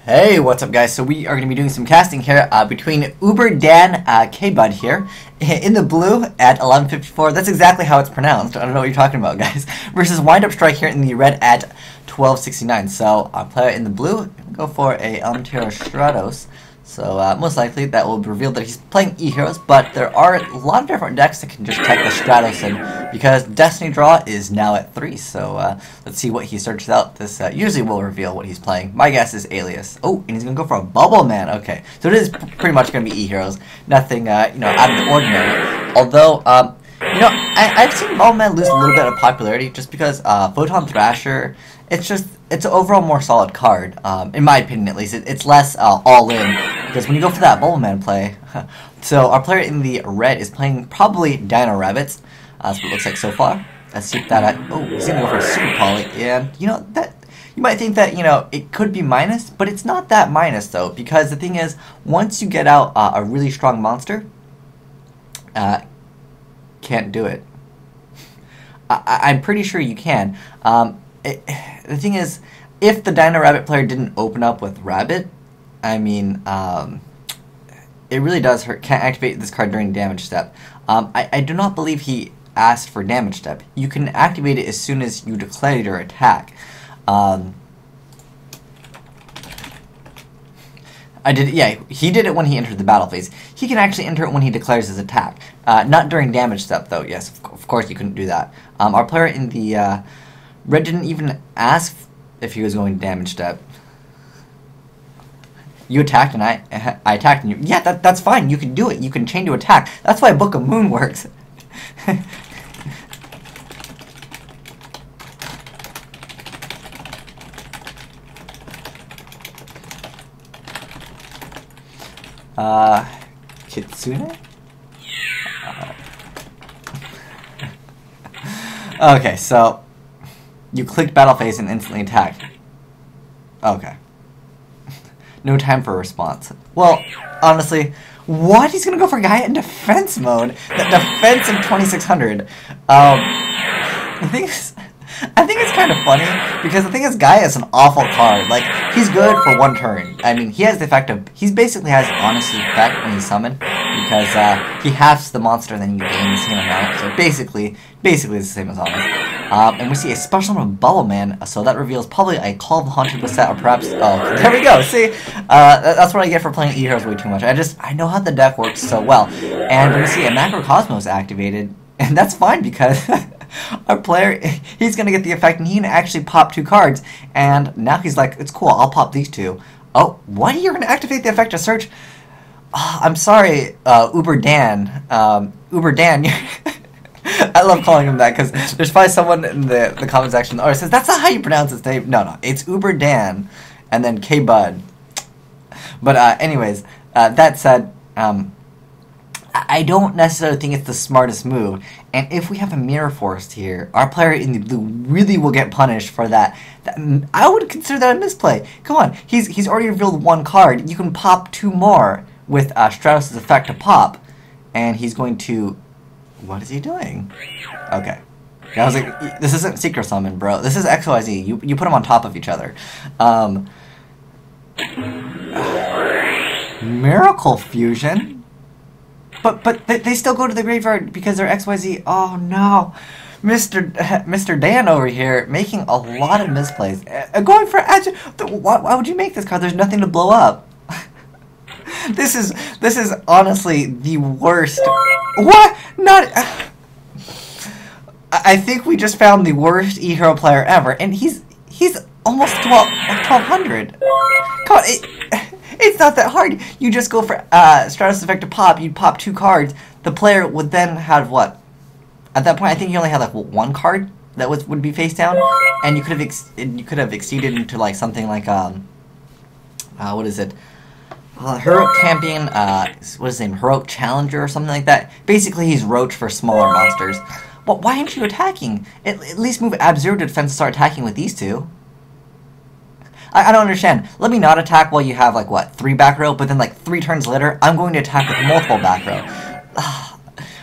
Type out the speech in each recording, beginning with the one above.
Hey, what's up guys? So we are going to be doing some casting here between Uber Dan K-Bud here in the blue at 11:54. That's exactly how it's pronounced. I don't know what you're talking about, guys. Versus Wind Up Strike here in the red at 12:69. So I'll play in the blue. Go for a Elemental Stratos. So most likely that will reveal that he's playing E-Heroes, but there are a lot of different decks that can just tech the Stratos in because Destiny Draw is now at 3. So let's see what he searches out. This usually will reveal what he's playing. My guess is Alias. Oh, and he's going to go for a Bubble Man. Okay, so it is pretty much going to be E-Heroes. Nothing out of the ordinary. Although, I've seen Bubble Man lose a little bit of popularity just because Photon Thrasher, it's an overall more solid card, in my opinion at least. It's less all-in, because when you go for that Bubble Man play, so our player in the red is playing probably Dino Rabbits, that's what it looks like so far. Let's see if that, he's going to go for a Super Poly, and, that, you might think that, it could be minus, but it's not that minus, though, because the thing is, once you get out a really strong monster, can't do it. I'm pretty sure you can. The thing is, if the Dino Rabbit player didn't open up with Rabbit, I mean, it really does hurt. Can't activate this card during damage step. I do not believe he asked for damage step. You can activate it as soon as you declare your attack. He did it when he entered the battle phase. He can actually enter it when he declares his attack. Not during damage step, though. Yes, of course you couldn't do that. Our player in the red didn't even ask if he was going damage step. You attacked and I attacked and you. Yeah, that's fine. You can do it. You can chain to attack. That's why Book of Moon works. Kitsune? Okay, so you clicked battle phase and instantly attacked. Okay. No time for a response. Well, honestly, what? He's gonna go for a guy in defense mode? The defense of 2600. I think it's kind of funny because the thing is, Gaia is an awful card. Like, he's good for one turn. I mean, he has the effect of, he basically has Honesty effect when he's summoned because he halves the monster and then you gain the same amount. So basically it's the same as Honest. And we see a special from Bubble Man, so that reveals probably a Call of the Haunted set, or perhaps, oh, there we go, see? That's what I get for playing E-Heroes way too much. I know how the deck works so well. And we see a Macrocosmos activated, and that's fine because our player, he's going to get the effect and he can actually pop 2 cards, and now he's like, it's cool, I'll pop these 2. Oh, what? You're going to activate the effect to search? Oh, I'm sorry, Uber Dan. Uber Dan, I love calling him that because there's probably someone in the comment section that says, that's not how you pronounce his name. No, it's Uber Dan, and then K-Bud. But anyways, that said, I don't necessarily think it's the smartest move, and if we have a Mirror Force here, our player in the blue really will get punished for that. I would consider that a misplay. Come on, he's already revealed 1 card. You can pop 2 more with Stratos' effect to pop, and he's going to... What is he doing? Okay. I was like, this isn't Secret Summon, bro. This is XYZ. You put them on top of each other. Miracle Fusion? But they still go to the graveyard because they're XYZ. Oh no. Mr. Dan over here making a lot of misplays. Going for why would you make this card? There's nothing to blow up. This is honestly the worst. What? Not. I think we just found the worst E-Hero player ever, and he's almost 1200. Come on, it's not that hard. You just go for Stratos effect to pop. You'd pop 2 cards. The player would then have what? At that point, I think you only had like 1 card that would be face down, and you could have exceeded into like something like what is it? Heroic Champion, what is his name? Heroic Challenger or something like that. Basically, he's Roach for smaller monsters. But why aren't you attacking? At least move Ab-Zero to defense and start attacking with these 2. I don't understand. Let me not attack while you have, like, what, 3 back row, but then, like, 3 turns later, I'm going to attack with multiple back row.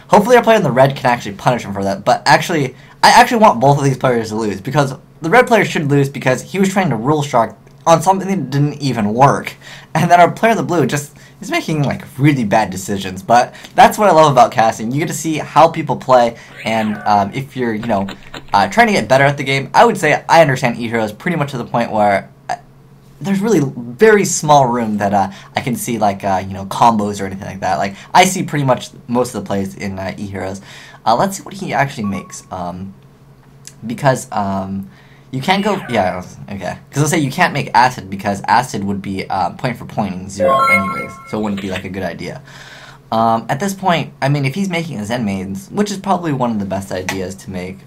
Hopefully our player in the red can actually punish him for that, but actually, I actually want both of these players to lose, because the red player should lose because he was trying to rule shark on something that didn't even work. And then our player in the blue just is making like really bad decisions. But that's what I love about casting. You get to see how people play, and if you're, trying to get better at the game, I would say I understand E-Heroes pretty much to the point where there's really very small room that I can see like combos or anything like that. Like I see pretty much most of the plays in E-Heroes. Let's see what he actually makes. Because you can't go, yeah, okay. Because I'll say you can't make acid because acid would be point for pointing 0 anyways, so it wouldn't be like a good idea. At this point, I mean, if he's making a Zen Maidens, which is probably one of the best ideas to make,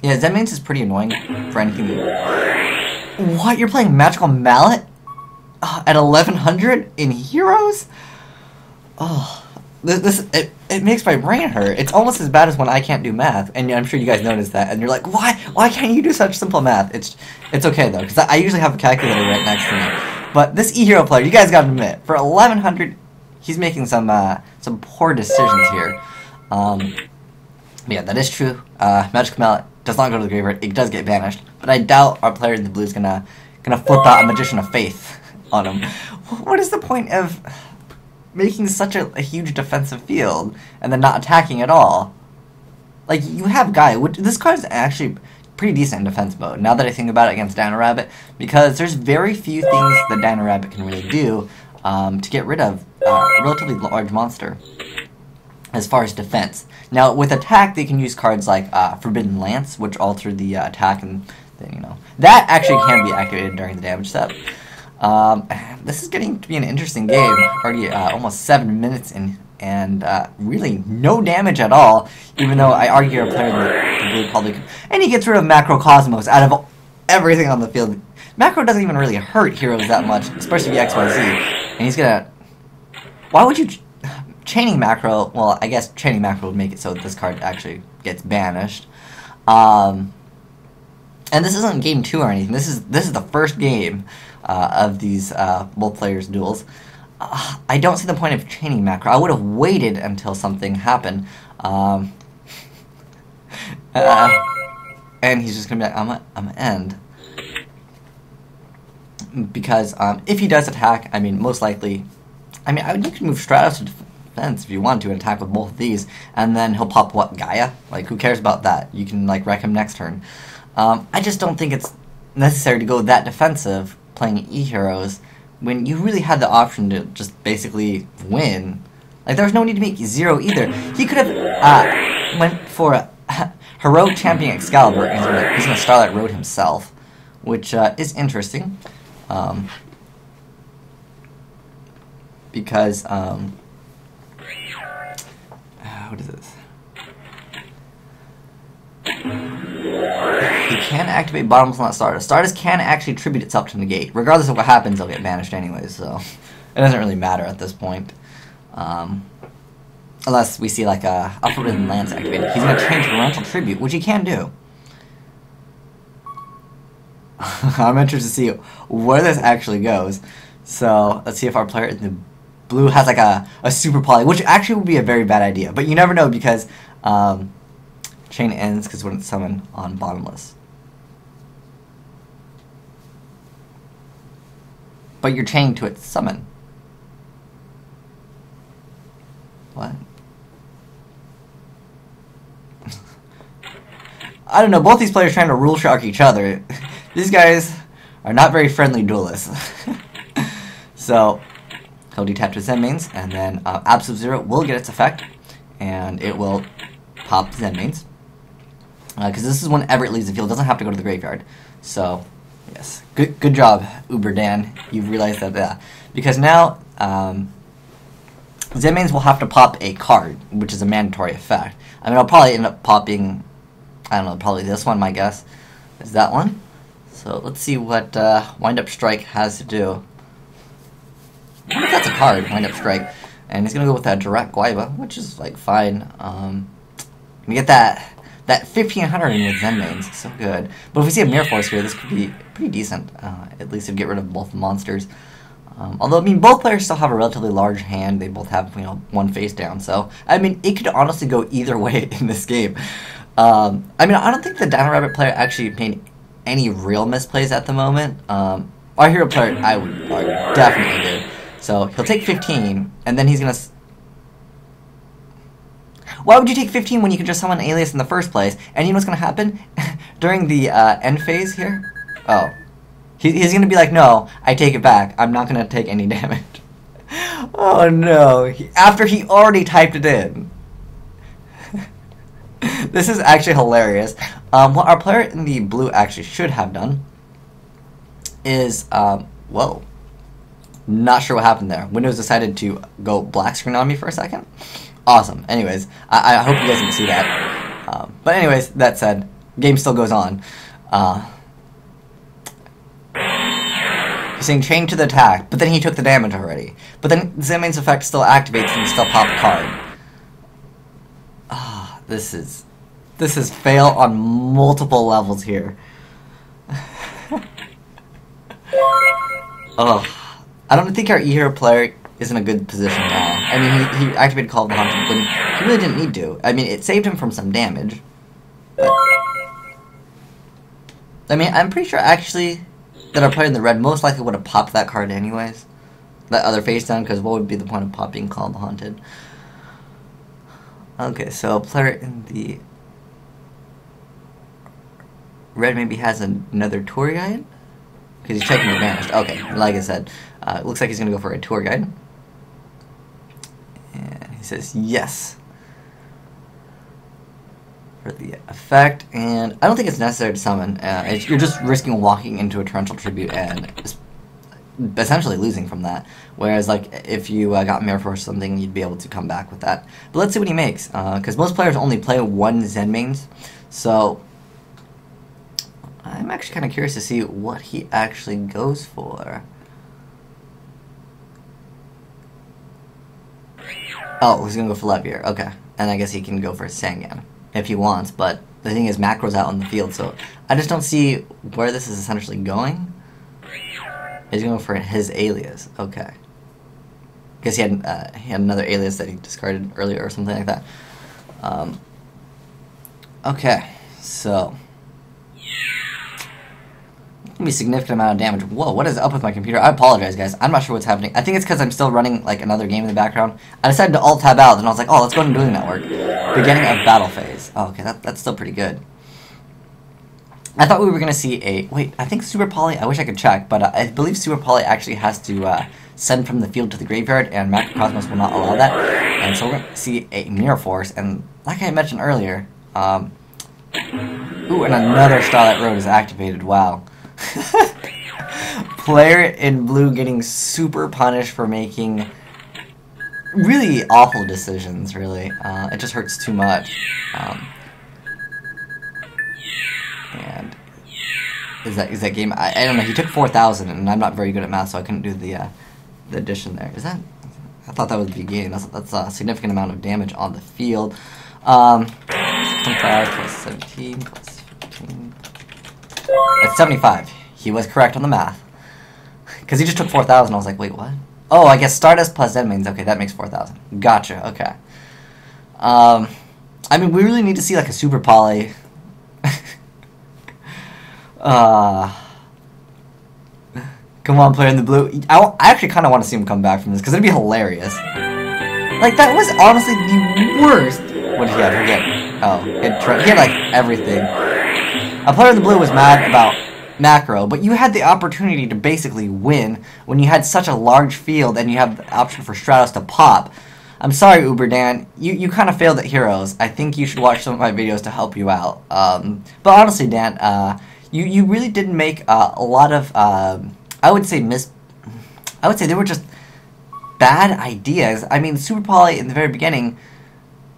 yeah, Zen Maidens is pretty annoying for anything. What, you're playing Magical Mallet at 1100 in Heroes? Oh, it makes my brain hurt. It's almost as bad as when I can't do math, and I'm sure you guys noticed that, and you're like, why can't you do such simple math? It's okay though, because I usually have a calculator right next to me. But this E-Hero player, you guys gotta admit, for 1100, he's making some poor decisions here. Yeah, that is true. Magic Mallet does not go to the graveyard. It does get banished, but I doubt our player in the blue is gonna flip out a Magician of Faith on him. What is the point of making such a huge defensive field and then not attacking at all? Like, you have Gaia, which this card is actually pretty decent in defense mode, now that I think about it against Dino Rabbit, because there's very few things that Dino Rabbit can really do to get rid of a relatively large monster as far as defense. Now, with attack, they can use cards like Forbidden Lance, which alter the attack, and then, that actually can be activated during the damage step. This is getting to be an interesting game. Already almost 7 minutes in, and really no damage at all, even though I argue our player in the blue probably could. And he gets rid of Macrocosmos out of everything on the field. Macro doesn't even really hurt heroes that much, especially the XYZ. And he's gonna... Why would you... Chaining Macro... Well, I guess Chaining Macro would make it so that this card actually gets banished. And this isn't game 2 or anything. This is the first game of these both players' duels. I don't see the point of chaining Macro. I would have waited until something happened. And he's just gonna be like, I'm gonna end. Because if he does attack, I mean, most likely, I mean, you can move Stratos to defense if you want to and attack with both of these, and then he'll pop what, Gaia? Like, who cares about that? You can like wreck him next turn. I just don't think it's necessary to go that defensive playing E-Heroes when you really had the option to just basically win. Like, there was no need to make 0 either. He could have went for a Heroic Champion Excalibur and he's going to Starlight Road himself, which is interesting. Because, what is this? He can activate Bottomless Not Stardust. Stardust can actually tribute itself to negate. Regardless of what happens, they'll get banished anyways, so it doesn't really matter at this point. Unless we see like a Forbidden Lance activated. He's going to change Torrential Tribute, which he can do. I'm interested to see where this actually goes. So, let's see if our player in the blue has like a Super Poly, which actually would be a very bad idea. But you never know because chain ends because when it's summoned on Bottomless. But you're chaining to its summon. What? I don't know, both these players are trying to rule shark each other. These guys are not very friendly duelists. So, he'll detach his Zen Mains, and then Absolute Zero will get its effect, and it will pop Zen Mains. Because this is whenever it leaves the field, it doesn't have to go to the graveyard. So, yes, good job, Uber Dan. You've realized that, because now, Zen Mains will have to pop a card, which is a mandatory effect. I mean, I'll probably end up popping, I don't know, probably this one, my guess is that one. So let's see what Wind Up Strike has to do. I wonder if that's a card, Wind Up Strike. And he's going to go with that Direct Guaiba, which is, like, fine. We get that 1500 in with Zen Mains, so good. But if we see a Mirror Force here, this could be pretty decent. At least to get rid of both monsters. Although, I mean, both players still have a relatively large hand. They both have, one face down. So, I mean, it could honestly go either way in this game. I mean, I don't think the Dino Rabbit player actually made any real misplays at the moment. Our hero player, I would definitely do. So he'll take 15, and then he's gonna. Why would you take 15 when you can just summon an alias in the first place? And you know what's gonna happen during the end phase here? Oh, he's gonna be like, no, I take it back. I'm not gonna take any damage. Oh no! After he already typed it in. This is actually hilarious. What our player in the blue actually should have done is, whoa. Not sure what happened there. Windows decided to go black screen on me for a second. Awesome. Anyways, I hope you guys can see that. But anyways, that said, game still goes on. He's saying chain to the attack, but then he took the damage already. But then Zenmain's effect still activates and you still pop a card. This is fail on multiple levels here. Oh, I don't think our E-Hero player is in a good position now. I mean, he activated Call of the Haunted when he really didn't need to. I mean, it saved him from some damage. But, I mean, I'm pretty sure actually that our player in the red most likely would have popped that card anyways. That other face down, because what would be the point of popping Call of the Haunted? Okay, so player in the red maybe has another tour guide? Because he's checking the vanished. Okay, like I said, it looks like he's going to go for a tour guide. And he says yes for the effect. And I don't think it's necessary to summon. You're just risking walking into a torrential tribute and essentially losing from that. Whereas, like, if you got Mirror Force or something, you'd be able to come back with that. But let's see what he makes. Because most players only play one Zenmains. So I'm actually kind of curious to see what he actually goes for. Oh, he's going to go for Levier. Okay. And I guess he can go for Sangan if he wants. But the thing is, Macro's out on the field, so I just don't see where this is essentially going. He's going for his alias. Okay. Guess he had another alias that he discarded earlier or something like that. Okay. So be a significant amount of damage. Whoa, what is up with my computer? I apologize, guys. I'm not sure what's happening. I think it's because I'm still running like another game in the background. I decided to alt tab out, and I was like, oh, let's go to Dueling Network. Beginning of battle phase. Oh, okay, that's still pretty good. I thought we were going to see a... Wait, I think Super Poly... I wish I could check, but I believe Super Poly actually has to send from the field to the graveyard, and Macrocosmos will not allow that. And so we're going to see a Mirror Force, and like I mentioned earlier... ooh, and another Starlight Road is activated. Wow. Player in blue getting super punished for making really awful decisions, really. It just hurts too much. And is that game? I don't know. He took 4,000, and I'm not very good at math, so I couldn't do the addition there. Is that? I thought that would be a game. That's a significant amount of damage on the field. 25 plus 17 plus 15. It's 75. He was correct on the math. Because he just took 4,000. I was like, wait, what? Oh, I guess Stardust plus Zenmains. Okay, that makes 4,000. Gotcha, okay. I mean, we really need to see, like, a Super Poly. Come on, player in the blue. I actually kind of want to see him come back from this, because it'd be hilarious. Like, that was honestly the worst. What did he have? Oh, he had, like, everything. A player in the blue was mad about Macro, but you had the opportunity to basically win when you had such a large field and you have the option for Stratos to pop. I'm sorry, Uber Dan, you kind of failed at Heroes. I think you should watch some of my videos to help you out. But honestly, Dan, you really didn't make a lot of, I would say they were just bad ideas. I mean, Super Poly in the very beginning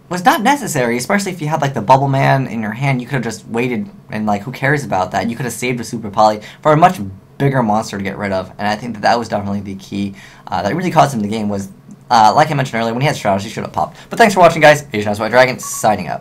was not necessary, especially if you had like the Bubble Man in your hand. You could have just waited, and like, who cares about that? You could have saved a Super Poly for a much bigger monster to get rid of, and I think that was definitely the key that really cost him the game. Was like I mentioned earlier, when he had Stratos, he should have popped. But thanks for watching, guys. Asian White Dragon signing out.